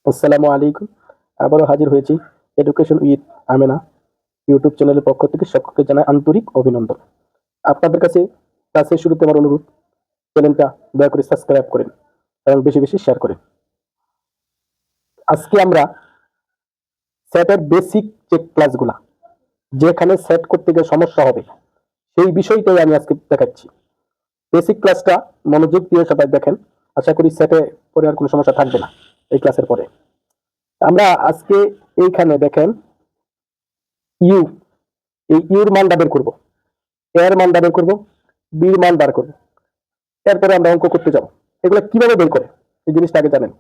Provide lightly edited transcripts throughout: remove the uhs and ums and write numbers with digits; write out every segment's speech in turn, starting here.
আসসালামু আলাইকুম। আবারও হাজির হয়েছি এডুকেশন উইথ আমেনা ইউটিউব চ্যানেলের পক্ষ থেকে সকলকে জানাই আন্তরিক অভিনন্দন। আপনাদের কাছে ক্লাসের শুরুতে আমার অনুরোধ, চ্যানেলটা দয়া করে সাবস্ক্রাইব করেন এবং বেশি বেশি শেয়ার করেন। আজকে আমরা সেটের বেসিক যে ক্লাসগুলা, যেখানে সেট করতে গিয়ে সমস্যা হবে সেই বিষয়টাই আমি আজকে দেখাচ্ছি। বেসিক ক্লাসটা মনোযোগ দিয়ে সবাই দেখেন, আশা করি সেটে পরে আর কোনো সমস্যা থাকবে না এই ক্লাসের পরে। আমরা আজকে এইখানে দেখেন ইউ, এই ইউর মানটা বের করবো, এর মানটা বের করবো, বির মান বার করবো, এরপরে আমরা অঙ্ক করতে যাবো। এগুলো কিভাবে বের করে এই জিনিসটা আগে জানেন।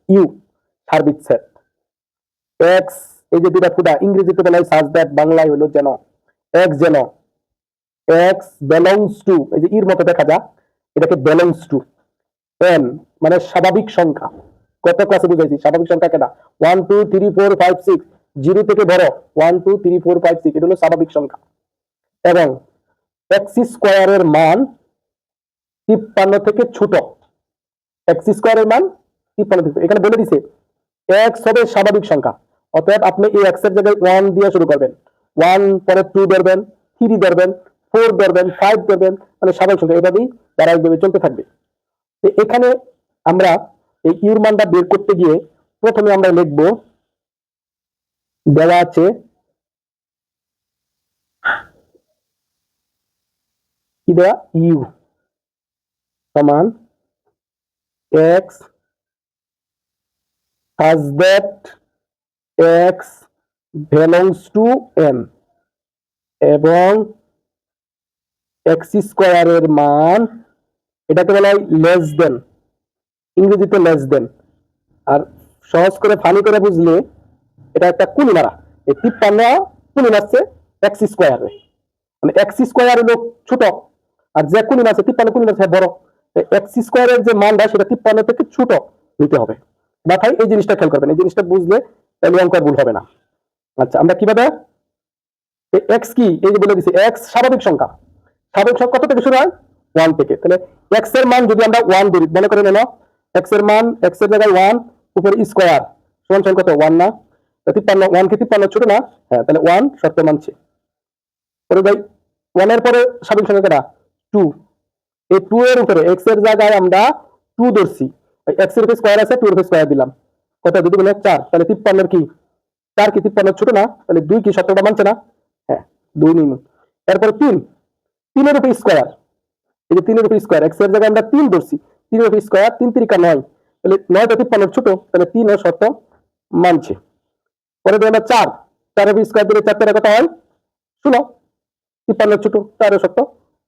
ইউ সার্বিক সেট, এক্স এই যে দুটা ফুটা ইংরেজিতে বলা হয় সাজ দ্যাট, বাংলায় হলো যেন, এক্স যেন, এক্স belongs টু, এই যে ইর মতো দেখা যায়, এটাকে belongs টু এন, মানে স্বাভাবিক সংখ্যা। কত ক্লাসে বুঝাইছি স্বাভাবিক সংখ্যা কেনা, 1 2 3 4 5 6, জিরো থেকে বড় 1 2 3 4 5 6, এটা হলো স্বাভাবিক সংখ্যা। এবং এক্স স্কোয়ারের মান 53 থেকে ছোট, এক্স স্কোয়ারের মান 53 থেকে, এখানে বলে দিছে এক্স হবে স্বাভাবিক সংখ্যা, অতএব আপনি এই এক্স এর জায়গায় 1 দিয়ে শুরু করবেন, 1 পরে 2 ধরবেন, 3 ধরবেন, 4 ধরবেন, 5 ধরবেন, মানে স্বাভাবিক সংখ্যা এভাবেই ধারাবাহিকভাবে চলতে থাকবে। তো এখানে আমরা এই ইউর মানটা বের করতে গিয়ে প্রথমে আমরা লিখব, দেওয়া আছে কি দেওয়া, ইউ সমান x such that x belongs to n, এবং এক্স স্কোয়ারের মান, এটাকে বলা হয় লেস দেন, ইংরেজিতে লেস দেন। আর সহজ করে ফানি করে বুঝলে এটা একটা কুলি মারা, এই 53 কুলি মারছে এক্স স্কোয়ারে, মানে এক্স স্কোয়ার হলো ছোট, আর যে কুলি মারছে 53 কুলি মারছে বড়। এক্স স্কোয়ারের যে মানটা সেটা 53 থেকে ছোট নিতে হবে। মাথায় এই জিনিসটা খেয়াল করবেন, এই জিনিসটা বুঝলে তাহলে অঙ্ক ভুল হবে না। আচ্ছা, আমরা কিভাবে এক্স কি, এই যে বলে দিছি এক্স স্বাভাবিক সংখ্যা, স্বাভাবিক সংখ্যা কত থেকে শুরু হয়, 1 থেকে। তাহলে এক্স এর মান যদি আমরা 1 ধরি, মনে করে নেন এক্স এর মান, এক্স এর জায়গায় 1 উপরে স্কয়ার সমান সমান কত, 1 না? তো 53, 1 কি 53 ছোট না? হ্যাঁ, তাহলে 1 শর্ত মানছে। পরে ভাই 1 এর পরে স্বাভাবিক সংখ্যা কটা, 2, এই 2 এর উপরে এক্স এর জায়গায় আমরা 2 ধরছি, এক্স এর উপরে স্কয়ার আছে, 2 এর উপরে স্কয়ার দিলাম, কত যদি বলে 4, তাহলে 53 এর কি 4 কি 53 ছোট না? তাহলে 2 কি শর্তটা মানছে না? হ্যাঁ, 2 নিন। এরপর 3, 3 এর উপরে স্কয়ার, এই যে 3 এর উপরে স্কয়ার, এক্স এর জায়গায় আমরা 3 ধরছি, 3 এর উপরে স্কয়ার, 3 3 9, তাহলে 9 টা 53 ছোট, তাহলে 3 এর শর্ত মানছে। পরে দিই আমরা 4, 4 এর উপরে স্কয়ার দিলে 4 টাকা কত হয়, 16, 53 ছোট, 4 এর শর্ত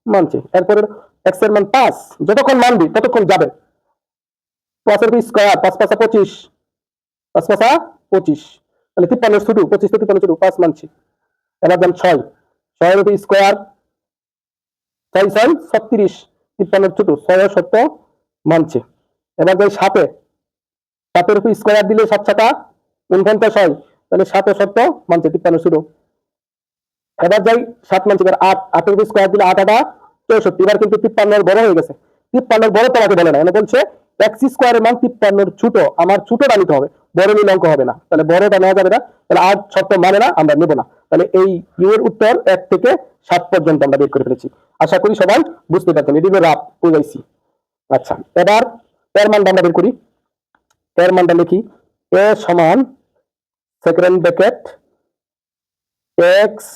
মানছে। এরপরে এক্স এর মান 5, যতক্ষণ মানবি ততক্ষণ যাবে, 5 এর উপরে স্কয়ার, 5 5 25, 5 5 25, তাহলে 53 ছোট, 25 থেকে 53 ছোট, 5 মানছে। এবার দেন 6, 6 এর উপরে স্কয়ার, 6 6 36, 53 ছোট, 6 এর শর্ত মানছে। এবার যাই 7-এ, 7 এর উপর স্কয়ার দিলে 7 7 49 হয়, তাহলে 7 এর শর্ত মানছে, 53 ছোট। এবার যাই 7 মানছে, এবার 8, 8 এর উপর স্কয়ার দিলে 8 8 64, এবার কিন্তু 53 এর বড় হয়ে গেছে। 53 এর বড় তোমাকে বলে না, মানে বলছে এক্স স্কয়ারের মান 53 এর ছোট, আমার ছোটটা নিতে হবে, বড় নিলে অঙ্ক হবে না, তাহলে বড়টা নেওয়া যাবে না, তাহলে 8 শর্ত মানে না, আমরা নেব না। তাহলে এই ইউ এর উত্তর 1 থেকে 7 পর্যন্ত আমরা বের করে ফেলেছি। আশা করি সবাই বুঝতে পারছেন, এটি হলো রাফ বুঝাইছি। আচ্ছা, এবার এর মানটা আমরা বের করি। এর মানটা লিখি, এ সমান second bracket x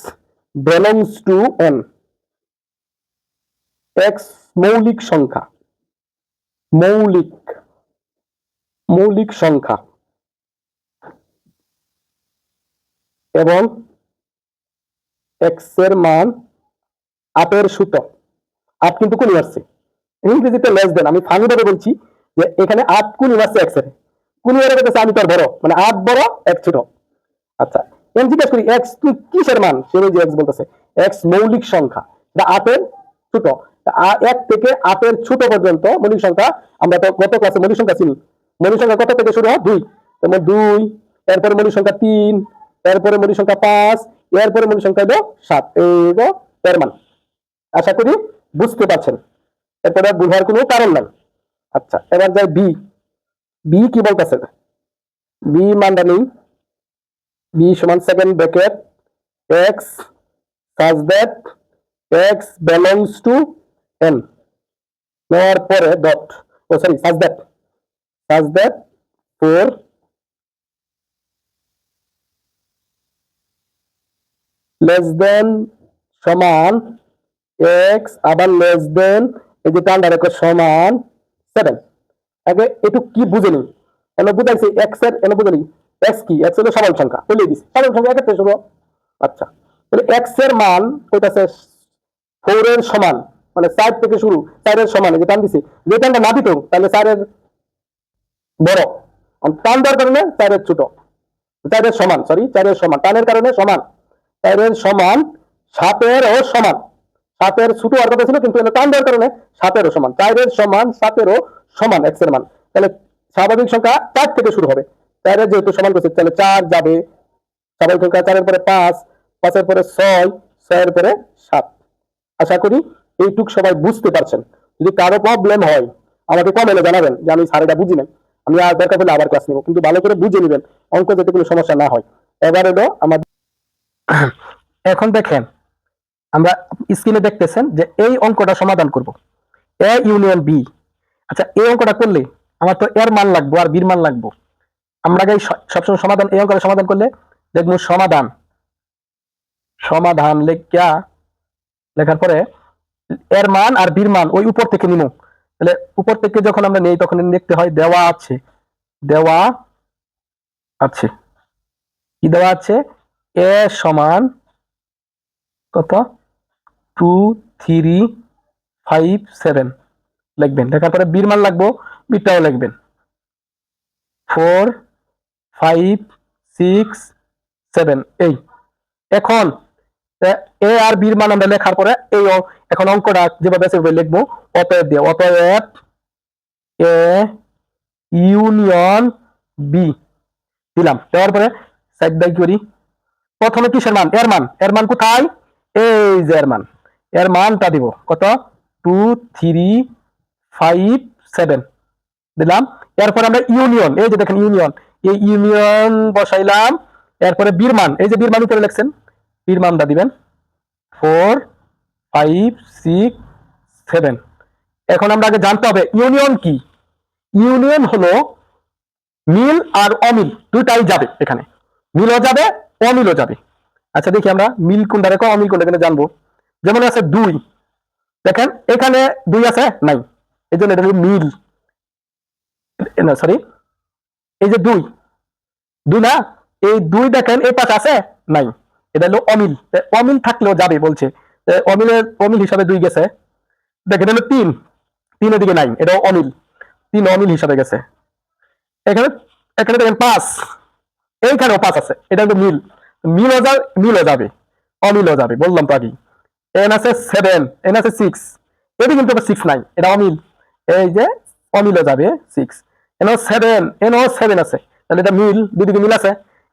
belongs to n, x মৌলিক সংখ্যা, মৌলিক মৌলিক সংখ্যা, এবং এক্স এর মান 8 এর সূত, 8 কিন্তু কোন আসছে ইংরেজিতে লেস দেন, আমি ফানি ভাবে বলছি যে এখানে 8 কোন আসছে এক্স এর, কোন এর কাছে আমি তোর বড়, মানে 8 বড় 1 ছোট। আচ্ছা, আমি জিজ্ঞেস করি এক্স তুই কিসের মান, সে যে এক্স বলতেছে এক্স মৌলিক সংখ্যা, এটা 8 এর ছোট, 1 থেকে 8 এর ছোট পর্যন্ত মৌলিক সংখ্যা। আমরা তো গত ক্লাসে মৌলিক সংখ্যা চিনি, মৌলিক সংখ্যা কত থেকে শুরু হয়, 2, যেমন 2, এরপরে মৌলিক সংখ্যা 3, এরপরে মৌলিক সংখ্যা 5, এরপরে মৌলিক সংখ্যা হলো 7, এই এর মান। আশা করি বুঝতে পারছেন, এরপরে বুঝার কোনো কারণ নাই। আচ্ছা, এবার যাই বি, বি কি বলতেছে, বি মানটা নেই, বি সমান second bracket x such that x belongs to n, নেওয়ার পরে dot, oh sorry such that 4 less than সমান এক্স আবার লেস দেন এই যে টান্ডা রেখে সমান 7। আগে একটু কি বুঝেনি, এনে বুঝাইছি এক্স এর, এনে বুঝেনি এক্স কি, এক্স হলো স্বাভাবিক সংখ্যা, বলে দিছি স্বাভাবিক সংখ্যা একের থেকে শুরু। আচ্ছা, তাহলে এক্স এর মান কইতাছে 4 এর সমান, মানে 4 থেকে শুরু, 4 এর সমান, যে টান দিছি, যে টানটা না দিত তাহলে 4 এর বড়, টান দেওয়ার কারণে 4 এর ছোট, 4 এর সমান, সরি 4 এর সমান, টানের কারণে সমান, 4 এর সমান 7 এরও সমান, 7 এর ছোট আর কথা ছিল কিন্তু টান দেওয়ার কারণে 7 এরও সমান, 4 এর সমান 7 এরও সমান এক্স এর মান। তাহলে স্বাভাবিক সংখ্যা 4 থেকে শুরু হবে, 4 এর যেহেতু সমান করছে তাহলে 4 যাবে, স্বাভাবিক সংখ্যা 4 এর পরে 5, 5 এর পরে 6, 6 এর পরে 7। আশা করি এইটুক সবাই বুঝতে পারছেন। যদি কারো প্রবলেম হয় আমাকে কমেন্টে জানাবেন যে আমি স্যার এটা বুঝি নাই, আমি আর দরকার হলে আবার ক্লাস নিব, কিন্তু ভালো করে বুঝে নেবেন অঙ্ক যাতে কোনো সমস্যা না হয়। এবার হলো আমাদের এখন দেখেন আমরা স্ক্রিনে দেখতেছেন যে এই অঙ্কটা সমাধান করব, এ ইউনিয়ন বি। আচ্ছা, এই অঙ্কটা করলে আমার তো এর মান লাগবো আর বির মান লাগবো। আমরা আগে সবসময় সমাধান, এই অঙ্কটা সমাধান করলে দেখবো সমাধান, সমাধান লেখার পরে এর মান আর বির মান ওই উপর থেকে নিব। তাহলে উপর থেকে যখন আমরা নেই তখন দেখতে হয় দেওয়া আছে, দেওয়া আছে কি দেওয়া আছে, এ সমান কত 2 3 5 7 লিখবেন, লেখার পরে বির মান লাগবো, বিটাও লিখবেন 4 5 6 7 এই। এখন এ আর বির মান আমরা লেখার পরে এই এখন অঙ্কটা যেভাবে আছে সেভাবে লিখবো, অতএব দিয়ে, অতএব এ ইউনিয়ন বি দিলাম, দেওয়ার পরে সাইড বাই করি। প্রথমে কিসের মান, এর মান, এর মান কোথায়, এই যে এর মান, এর মানটা দিব কত 2 3 5 7 দিলাম। এরপর আমরা ইউনিয়ন, এই যে দেখেন ইউনিয়ন, এই ইউনিয়ন বসাইলাম। এরপরে বীর মান, এই যে বীর মান উপরে লিখছেন, বীর মানটা দিবেন 4 5 6 7। এখন আমরা আগে জানতে হবে ইউনিয়ন কি। ইউনিয়ন হলো মিল আর অমিল দুটাই যাবে, এখানে মিলও যাবে অমিলও যাবে। আচ্ছা দেখি আমরা মিল কোনটা রেখো অমিল কোনটা এখানে জানবো। যেমন আছে 2, দেখেন এখানে 2 আছে নাই, এই জন্য এটা হলো মিল, না সরি এই যে 2 না, এই 2 দেখেন এই পাশে আছে নাই, এটা হলো অমিল। অমিল থাকলেও যাবে বলছে, অমিল হিসাবে 2 গেছে। দেখেন হলো 3, 3 এদিকে নাই, এটাও অমিল, 3 অমিল হিসাবে গেছে। এখানে এখানে দেখেন 5, এইখানেও 5 আছে, এটা হলো মিল, মিলও যাবে অমিলও যাবে, বললাম তো আগে। এন আছে 7, এন আছে 6, এটি কিন্তু 6 নাই, এটা অমিল, এই যে অমিলও যাবে 6। এনও 7, এনও 7 আছে, তাহলে এটা মিল, দুদিকে মিল আছে,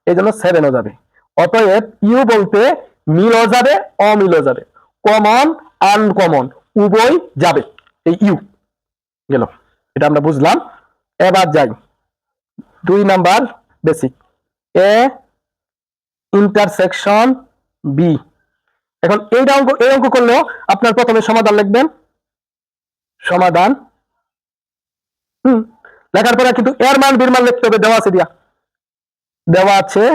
এই জন্য 7ও যাবে। অতএব ইউ বলতে মিলও যাবে অমিলও যাবে, কমন আনকমন উভয় যাবে, এই ইউ গেল, এটা আমরা বুঝলাম। এবার যাই 2 number basic, A intersection B. এখন এই অঙ্ক করলেও আপনার প্রথমে সমাধান লিখবেন, সমাধান লেখার পরে কিন্তু এর মান বির মান লিখতে হবে, দেওয়া আছে, দেওয়া আছে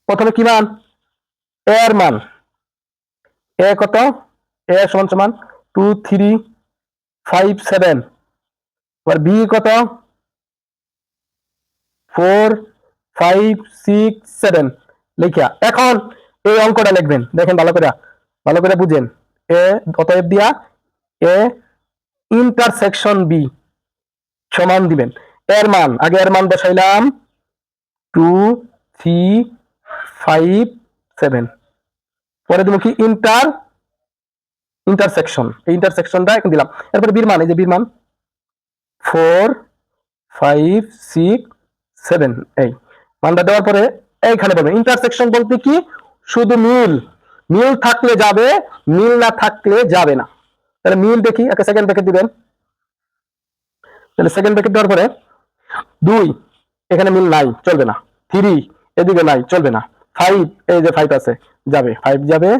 প্রথমে কি মান, এর মান, এ কত, এ সমান সমান 2 3 5 7, আবার বি কত 4 5 6 7 লিখিয়া এখন এই অঙ্কটা লিখবেন। দেখেন ভালো করে বুঝেন, এ অতএব দিয়া এ ইন্টারসেকশন বি সমান দিবেন এর মান, আগে এর মান বসাইলাম 2 3 5 7, পরে দেবো কি ইন্টারসেকশন, এই ইন্টারসেকশনটা এখন দিলাম। এরপরে বীর মান, এই যে বীর মান 4 5 6 7, এই মানটা দেওয়ার পরে এইখানে বলবেন ইন্টারসেকশন বলতে কি, শুধু মিল থাকলে যাবে, মিল না থাকলে যাবে না। তাহলে মিল দেখি, একটা সেকেন্ড ব্র্যাকেট দিবেন, তাহলে সেকেন্ড ব্র্যাকেট দেওয়ার পরে 2 এখানে মিল নাই, চলবে না। 3 এদিকে নাই, চলবে না। 5 এই যে 5 আছে, যাবে, 5 যাবে।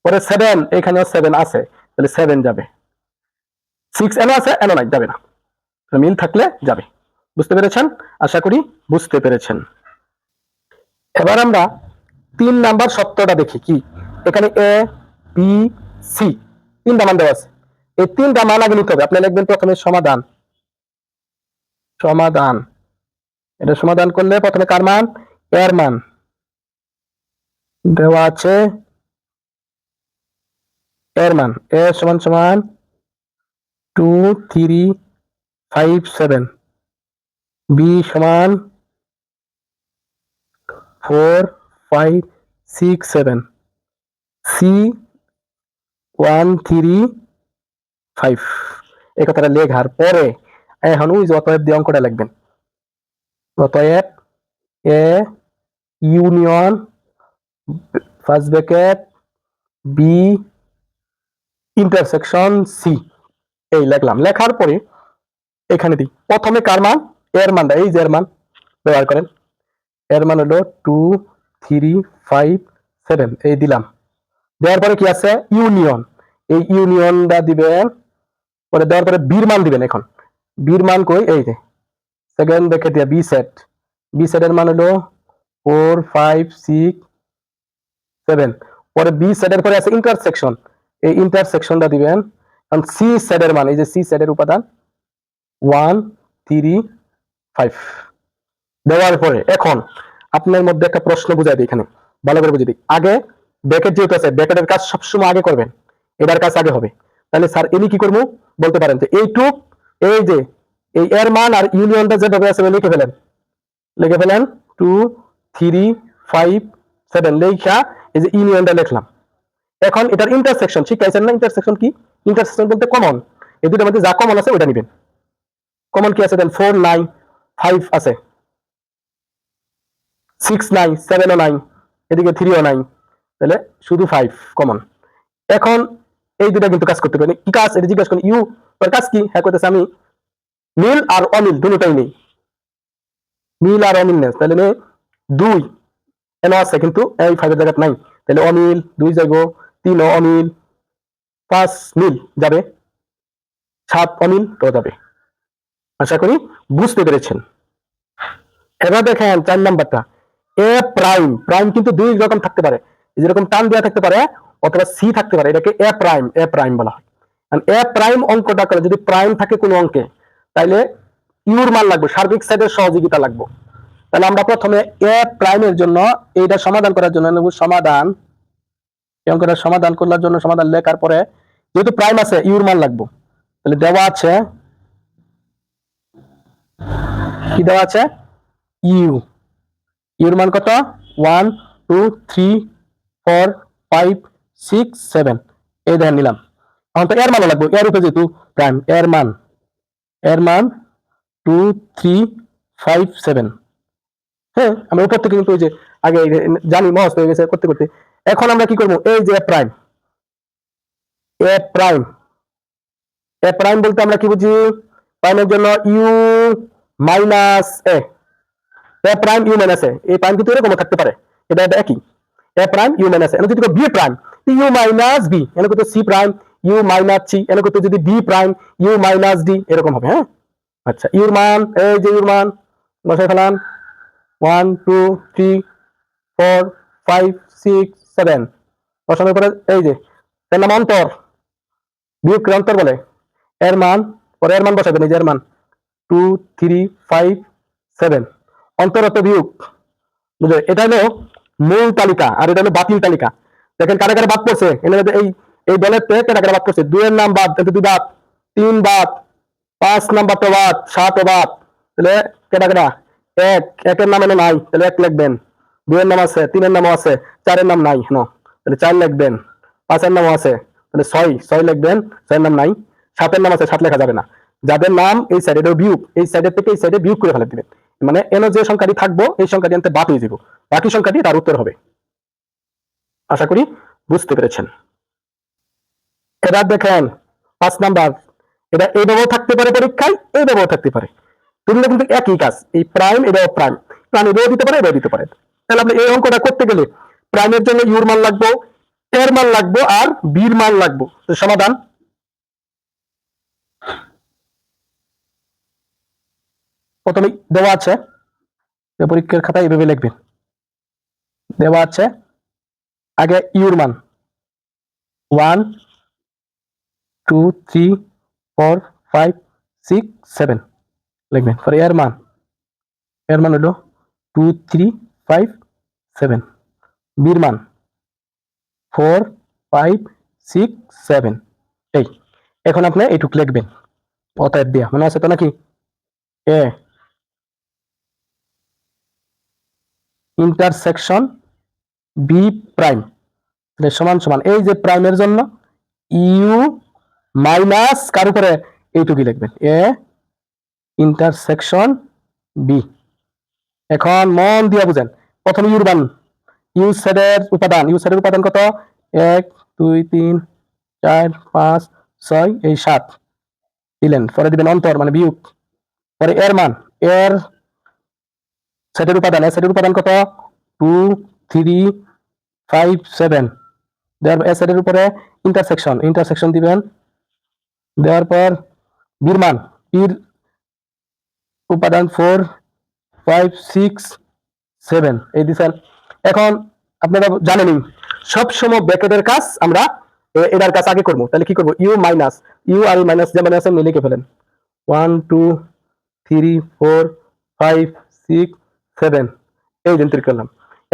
পরে 7 এখানেও 7 আছে, তাহলে 7 যাবে। 6 এনো আছে, এনো নাই, যাবে না। মিল থাকলে যাবে। বুঝতে পেরেছেন? আশা করি বুঝতে পেরেছেন। এবার আমরা 3 নাম্বার সত্যটা দেখি কি। এখানে এ বি সি 3টা মান দেওয়া আছে। এই 3টা মান আগে নিতে হবে। আপনি লিখবেন প্রথমে সমাধান। সমাধান, এটা সমাধান করলে প্রথমে কার মান? এর মান দেওয়া আছে। এর মান এ সমান সমান 2 3 5 7, বি সমান 4 5 6 7, সি 1 3 5। এই কথাটা লেখার পরে এখন ওই যে অতএব দিয়ে অঙ্কটা লিখবেন। অতএব A union first bracket B intersection C, এই লিখলাম। লেখার পরে এখানে দিই প্রথমে কার মান? এর মানটা, এই যে এর মান ব্যবহার করেন। এর মান হলো 2 3 5 7, এই দিলাম। দেওয়ার পরে কি আছে? ইউনিয়ন, এই ইউনিয়নটা দিবেন। পরে দেওয়ার পরে বির মান দিবেন। এখন বির মান কই? এই যে সেকেন্ড ব্র্যাকেট দিয়া বি সেট। বি সেটের মান হলো 4 5 6 7। পরে বি সেটের পরে আছে ইন্টারসেকশন, এই ইন্টারসেকশনটা দিবেন। কারণ সি সেটের মান, এই যে সি সেটের উপাদান 1 3 5 দেওয়ার পরে এখন আপনার মধ্যে একটা প্রশ্ন বুঝাই দিই। এখানে ভালো করে বুঝিয়ে দিই। আগে ব্র্যাকেট যেহেতু আছে, ব্র্যাকেটের কাজ সবসময় আগে করবেন, এটার কাজ আগে হবে। তাহলে স্যার এনি কি করবো বলতে পারেন যে এইটুক, এই যে এই এর মান আর ইউনিয়নটা যেভাবে আছে লিখে ফেলেন। লিখে ফেলেন 2 3 5 7 লেখা এই যে ইউনিয়নটা লিখলাম। এখন এটার ইন্টারসেকশন শিখাইছেন না? ইন্টারসেকশন কি? ইন্টারসেকশন বলতে কমন। এই দুটোর মধ্যে যা কমন আছে ওটা নেবেন। কমন কি আছে? দেন 4 9 5 আছে, 6 9 7 ও 9, এদিকে 3 ও 9, তাহলে শুধু 5 কমন। এখন এই দুটা কিন্তু কাজ করতে পারে। কি কাজ? এটা জিজ্ঞাসা করেন। ইউ এর কাজ কি? হ্যাঁ কইতেছে আমি মিল আর অমিল দুটোটাই নেই। মিল আর অমিল নেই, তাহলে নে 2 এনো আছে কিন্তু এই 5 এর জায়গায় নাই, তাহলে অমিল 2 যাইব। 3 ও অমিল, 5 মিল যাবে, 7 অমিল তো যাবে। আশা করি বুঝতে পেরেছেন। এবার দেখেন 4 নাম্বারটা এ প্রাইম। প্রাইম কিন্তু দুই রকম থাকতে পারে, যেরকম টান দেওয়া থাকতে পারে অথবা সি থাকতে পারে। এটাকে এ প্রাইম, এ প্রাইম বলা হয়। এ প্রাইম অঙ্কটা করে যদি প্রাইম থাকে কোনো অঙ্কে, তাইলে ইউর মান লাগবে, সার্বিক সাইডের সহযোগিতা লাগবে। তাহলে আমরা প্রথমে এ প্রাইমের জন্য এইটা সমাধান করার জন্য নেব সমাধান। এই অঙ্কটা সমাধান করার জন্য সমাধান লেখার পরে যেহেতু প্রাইম আছে ইউর মান লাগবে। তাহলে দেওয়া আছে, কি দেওয়া আছে? ইউ। ইউর মান কত? 1 2 3 4 5 6 7, এই দেখেন নিলাম। এখন তো এর মান লাগবে, এর উপরে যেহেতু প্রাইম, এর মান 2 3 5 7। হ্যাঁ, আমরা উপর থেকে কিন্তু ওই যে আগে জানি মহস্ত হয়ে গেছে করতে করতে। এখন আমরা কি করবো? এই যে prime, A prime, A prime বলতে আমরা কি বুঝি? প্রাইমের জন্য U minus A. A prime U minus A, এই প্রাইম কিন্তু এরকম থাকতে পারে, এটা একই। A prime U minus A, যদি B prime U minus B, এনে কিন্তু C prime U minus C, এনে কিন্তু যদি B prime U minus D, এরকম হবে। হ্যাঁ, আচ্ছা ইউর মান, এই যে ইউর মান বসাই ফেলান 1 2 3 4 5 6 7 বসানোর পরে এই যে এর নাম অন্তর, বিয়োগ অন্তর বলে। এর মান, পরে এর মান বসাবেন, এই যে এর মান 2 3 5 7 অন্তরত বিয়োগ। বুঝলে? এটা হলো মূল তালিকা আর এটা হলো বাতিল তালিকা। দেখেন কারা কারা বাদ পড়ছে। এই এই দলের থেকে কারা কারা বাদ পড়ছে? 2 এর নাম বাদ, 2 বাদ, 3 বাদ, 5 নাম্বার তো বাদ, 7 ও বাদ। তাহলে কেটা কেটা? 1 একের নাম এনে নাই, তাহলে 1 লিখবেন। 2 এর নাম আছে, 3 এর নামও আছে, 4 এর নাম নাই, নো তাহলে 4 লিখবেন। 5 এর নামও আছে, তাহলে 6 লিখবেন, 6 এর নাম নাই। 7 এর নাম আছে, 7 লেখা যাবে না। যাদের নাম এই সাইডে, এটা বিয়োগ, এই সাইডের থেকে এই সাইডে বিয়োগ করে ফেলে দিবেন। মানে এনে যে সংখ্যাটি থাকবো এই সংখ্যাটি আনতে বাদ হয়ে যাব, বাকি সংখ্যাটি তার উত্তর হবে। আশা করি বুঝতে পেরেছেন। এবার দেখেন 5 নাম্বার, এটা এইভাবেও থাকতে পারে পরীক্ষায়, এইভাবেও থাকতে পারে। দুটো কিন্তু একই কাজ, এই প্রাইম এটাও প্রাইম, প্রাইম এটাও দিতে পারে এটাও দিতে পারে। তাহলে আপনি এই অঙ্কটা করতে গেলে প্রাইমের জন্য ইউর মান লাগবো, এর মান লাগবো, আর বির মান লাগবো। তো সমাধান প্রথমে দেওয়া আছে, পরীক্ষার খাতায় এভাবে লিখবেন, দেওয়া আছে আগে ইউর মান 1 2 3 4 5 6 7 লিখবেন, পরে এর মান হলো 2 3 5 7, বির মান 4 5 6 7। এই এখন আপনি এইটুক লিখবেন অতএব দিয়া, মনে আছে তো নাকি? এ ইন্টারসেকশন বি প্রাইম সমান সমান, এই যে প্রাইমের জন্য ইউ মাইনাস কার উপরে এইটুকুই লিখবেন, এ ইন্টারসেকশন বি। এখন মন দিয়ে বুঝেন, প্রথমে ইউর মান, ইউ সেটের উপাদান কত? 1 2 3 4 5 6 এই 7 দিলেন, পরে দিবেন অন্তর মানে বিয়োগ, পরে এর মান, এর সেটের উপাদান কত? 2 3 5 7, দেওয়ার এর সেটের উপরে ইন্টারসেকশন দিবেন, দেওয়ার পর বির মান, বির উপাদান 4 5 6 7 এই দিছেন। এখন আপনারা জানেনই সবসময় ব্র্যাকেটের কাজ আমরা এটার কাজ আগে করবো, তাহলে কি করবো? ইউ মাইনাস, ইউ আর মাইনাস যেমন আছে লিখে ফেলেন, 1 2 3 4 5 6 7 এই যন্ত্র করলাম।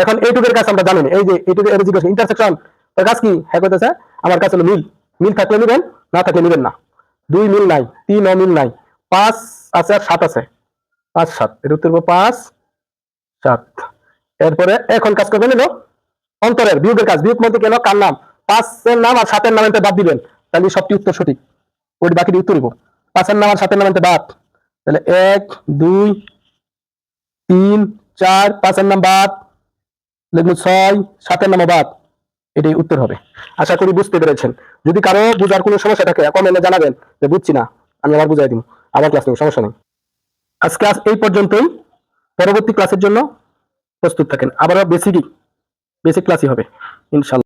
এখন এইটুকের কাজ আমরা জানেন, এই যে এইটুকু এর জিজ্ঞাসা ইন্টারসেকশন এর কাজ কি? হ্যাঁ কইতেছে আমার কাছে হলো মিল থাকলে নেবেন, না থাকলে নেবেন না। 2 মিল নাই, 3 মিল নাই, 5 আছে আর 7 আছে, 5 7 এর উত্তর হবে 5 7। এরপরে এখন কাজ করবেন হলো অন্তরের বিয়োগের কাজ, বিয়োগ মধ্যে কেন কার নাম, 5 এর নাম আর 7 এর নাম এতে বাদ দিবেন, তাহলে সবটি উত্তর সঠিক, ওই বাকিটি উত্তর হইব। 5 এর নাম আর 7 এর নাম এতে বাদ, তাহলে 1 2 3 4 5 এর নাম বাদ, লিখবো 6 7 এর নাম বাদ, এটাই উত্তর হবে। আশা করি বুঝতে পেরেছেন। যদি কারো বুঝার কোনো সমস্যা থাকে কমেন্টে জানাবেন যে বুঝছি না, আমি আবার বুঝাই দিব, আবার ক্লাস নেব, সমস্যা নেই। আজকে এই পর্যন্তই, পরবর্তী ক্লাসের জন্য প্রস্তুত থাকেন, আবারও বেসিক ক্লাসই হবে ইনশাআল্লাহ।